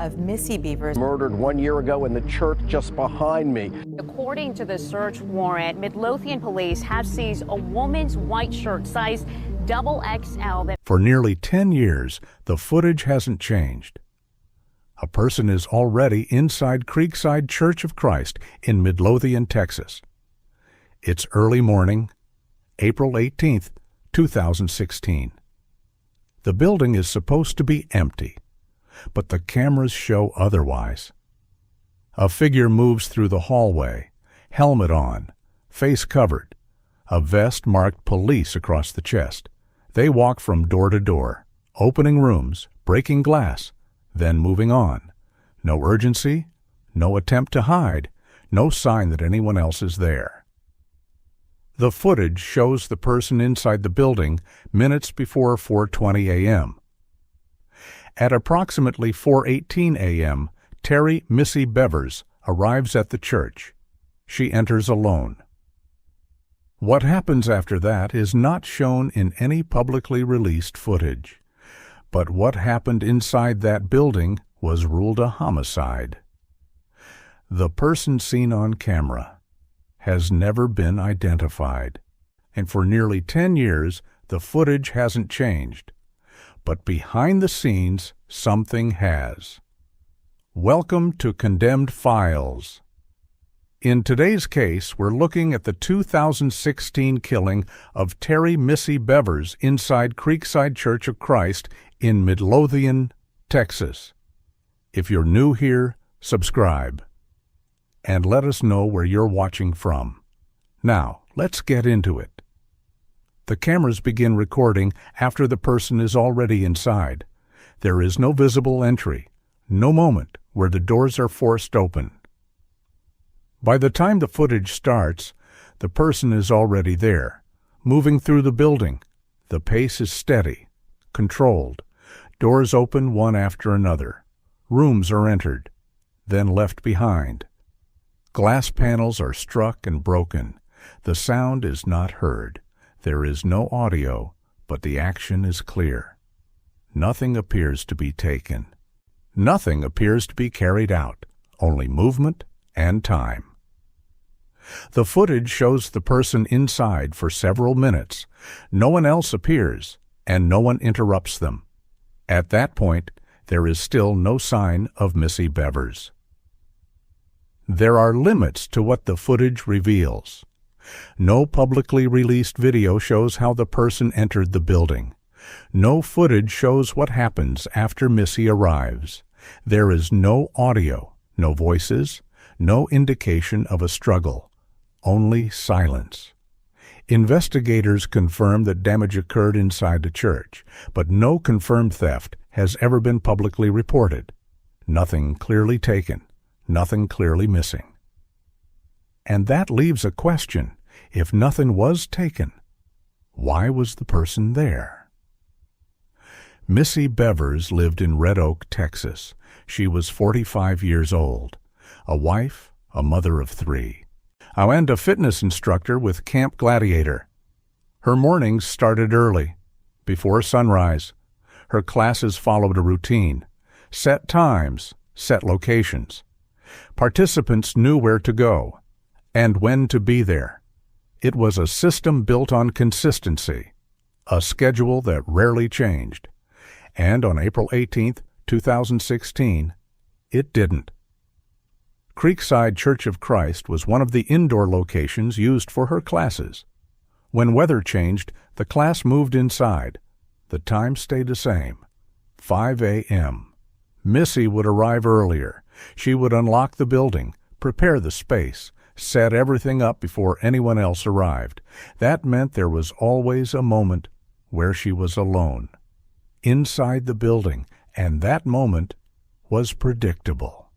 Of Missy Bevers, murdered 1 year ago in the church just behind me. According to the search warrant, Midlothian police have seized a woman's white shirt size XXL. For nearly 10 years, the footage hasn't changed. A person is already inside Creekside Church of Christ in Midlothian, Texas. It's early morning, April 18th, 2016. The building is supposed to be empty, but the cameras show otherwise. A figure moves through the hallway, helmet on, face covered, a vest marked police across the chest. They walk from door to door, opening rooms, breaking glass, then moving on. No urgency, no attempt to hide, no sign that anyone else is there. The footage shows the person inside the building minutes before 4:20 a.m. At approximately 4:18 a.m., Terri Missy Bevers arrives at the church. She enters alone. What happens after that is not shown in any publicly released footage. But what happened inside that building was ruled a homicide. The person seen on camera has never been identified, and for nearly 10 years the footage hasn't changed. But behind the scenes, something has. Welcome to Condemned Files. In today's case, we're looking at the 2016 killing of Terri Missy Bevers inside Creekside Church of Christ in Midlothian, Texas. If you're new here, subscribe. And let us know where you're watching from. Now, let's get into it. The cameras begin recording after the person is already inside. There is no visible entry, no moment where the doors are forced open. By the time the footage starts, the person is already there, moving through the building. The pace is steady, controlled. Doors open one after another. Rooms are entered, then left behind. Glass panels are struck and broken. The sound is not heard. There is no audio, but the action is clear. Nothing appears to be taken. Nothing appears to be carried out, only movement and time. The footage shows the person inside for several minutes. No one else appears, and no one interrupts them. At that point, there is still no sign of Missy Bevers. There are limits to what the footage reveals. No publicly released video shows how the person entered the building. No footage shows what happens after Missy arrives. There is no audio, no voices, no indication of a struggle, only silence. Investigators confirm that damage occurred inside the church, but no confirmed theft has ever been publicly reported. Nothing clearly taken, nothing clearly missing. And that leaves a question. If nothing was taken, why was the person there? Missy Bevers lived in Red Oak, Texas. She was 45 years old, a wife, a mother of 3, and a fitness instructor with Camp Gladiator. Her mornings started early, before sunrise. Her classes followed a routine, set times, set locations. Participants knew where to go and when to be there. It was a system built on consistency, a schedule that rarely changed. And on April 18th, 2016, it didn't. Creekside Church of Christ was one of the indoor locations used for her classes. When weather changed, the class moved inside. The time stayed the same, 5 a.m. Missy would arrive earlier. She would unlock the building, prepare the space, set everything up before anyone else arrived. That meant there was always a moment where she was alone, inside the building, and that moment was predictable.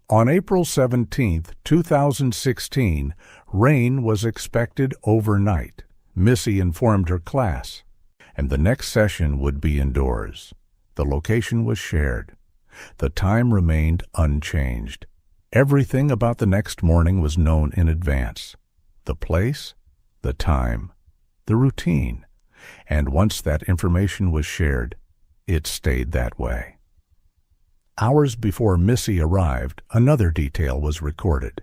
On April 17, 2016, rain was expected overnight. Missy informed her class, and the next session would be indoors. The location was shared. The time remained unchanged. Everything about the next morning was known in advance. The place, the time, the routine. And once that information was shared, it stayed that way. Hours before Missy arrived, another detail was recorded.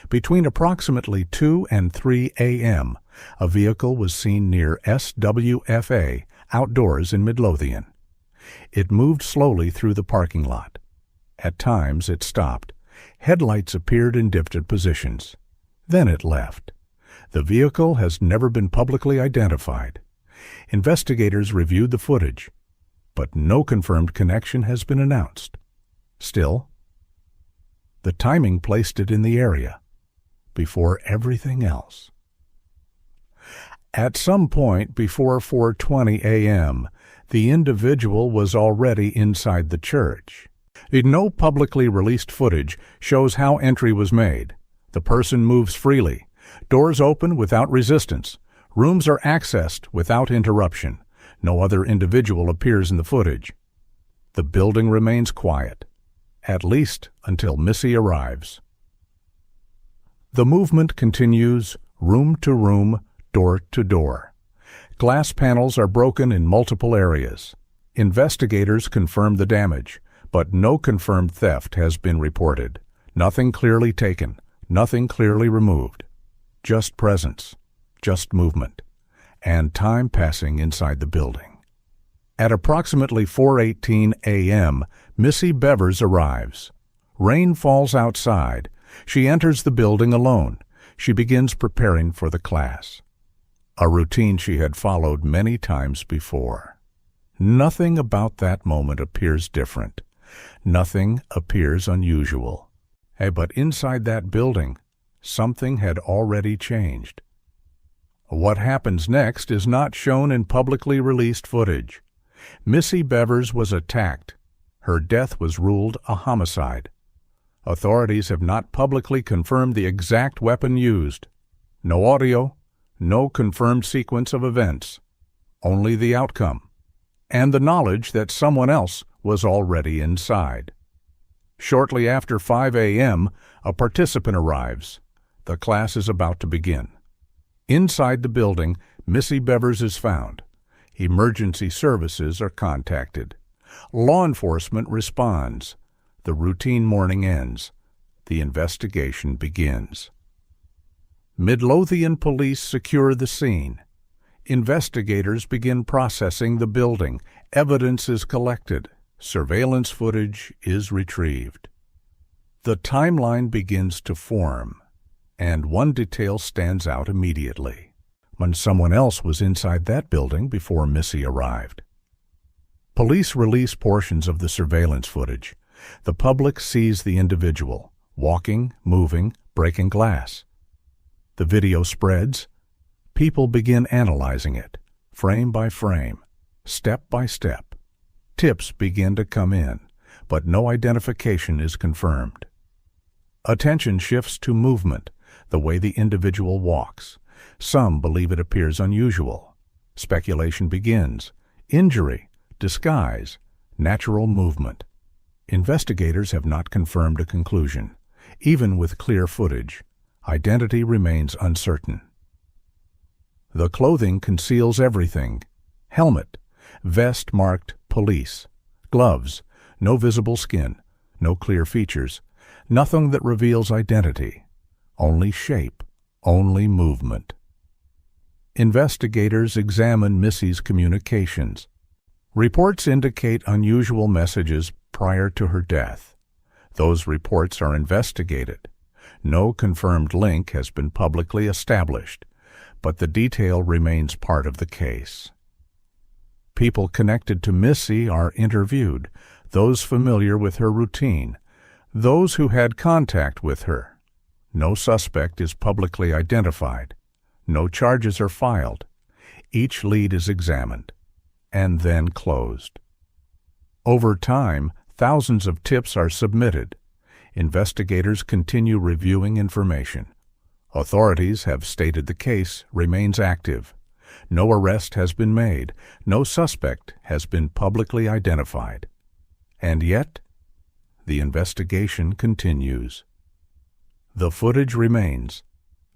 Between approximately 2 and 3 a.m., a vehicle was seen near SWFA outdoors in Midlothian. It moved slowly through the parking lot. At times it stopped. Headlights appeared in different positions. Then it left. The vehicle has never been publicly identified. Investigators reviewed the footage, but no confirmed connection has been announced. Still, the timing placed it in the area before everything else. At some point before 4:20 a.m., the individual was already inside the church. No publicly released footage shows how entry was made. The person moves freely. Doors open without resistance. Rooms are accessed without interruption. No other individual appears in the footage. The building remains quiet, at least until Missy arrives. The movement continues room to room, door to door. Glass panels are broken in multiple areas. Investigators confirm the damage, but no confirmed theft has been reported. Nothing clearly taken, nothing clearly removed. Just presence, just movement, and time passing inside the building. At approximately 4:18 a.m., Missy Bevers arrives. Rain falls outside. She enters the building alone. She begins preparing for the class, a routine she had followed many times before. Nothing about that moment appears different. Nothing appears unusual. But inside that building, something had already changed. What happens next is not shown in publicly released footage. Missy Bevers was attacked. Her death was ruled a homicide. Authorities have not publicly confirmed the exact weapon used. No audio, no confirmed sequence of events, only the outcome, and the knowledge that someone else was already inside. Shortly after 5 a.m., a participant arrives. The class is about to begin. Inside the building, Missy Bevers is found. Emergency services are contacted. Law enforcement responds. The routine morning ends. The investigation begins. Midlothian police secure the scene. Investigators begin processing the building. Evidence is collected. Surveillance footage is retrieved. The timeline begins to form, and one detail stands out immediately. When someone else was inside that building before Missy arrived. Police release portions of the surveillance footage. The public sees the individual, walking, moving, breaking glass. The video spreads. People begin analyzing it, frame by frame, step by step. Tips begin to come in, but no identification is confirmed. Attention shifts to movement, the way the individual walks. Some believe it appears unusual. Speculation begins. Injury, disguise, natural movement. Investigators have not confirmed a conclusion. Even with clear footage, identity remains uncertain. The clothing conceals everything. Helmet, vest marked police, gloves, no visible skin, no clear features, nothing that reveals identity, only shape, only movement. Investigators examine Missy's communications. Reports indicate unusual messages prior to her death. Those reports are investigated. No confirmed link has been publicly established, but the detail remains part of the case. People connected to Missy are interviewed, those familiar with her routine, those who had contact with her. No suspect is publicly identified. No charges are filed. Each lead is examined, and then closed. Over time, thousands of tips are submitted. Investigators continue reviewing information. Authorities have stated the case remains active. No arrest has been made. No suspect has been publicly identified. And yet, the investigation continues. The footage remains.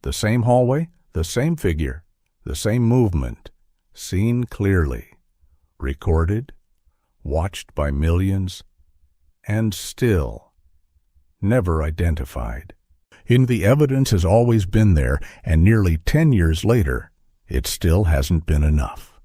The same hallway, the same figure, the same movement, seen clearly, recorded, watched by millions, and still never identified. And the evidence has always been there, and nearly 10 years later, it still hasn't been enough.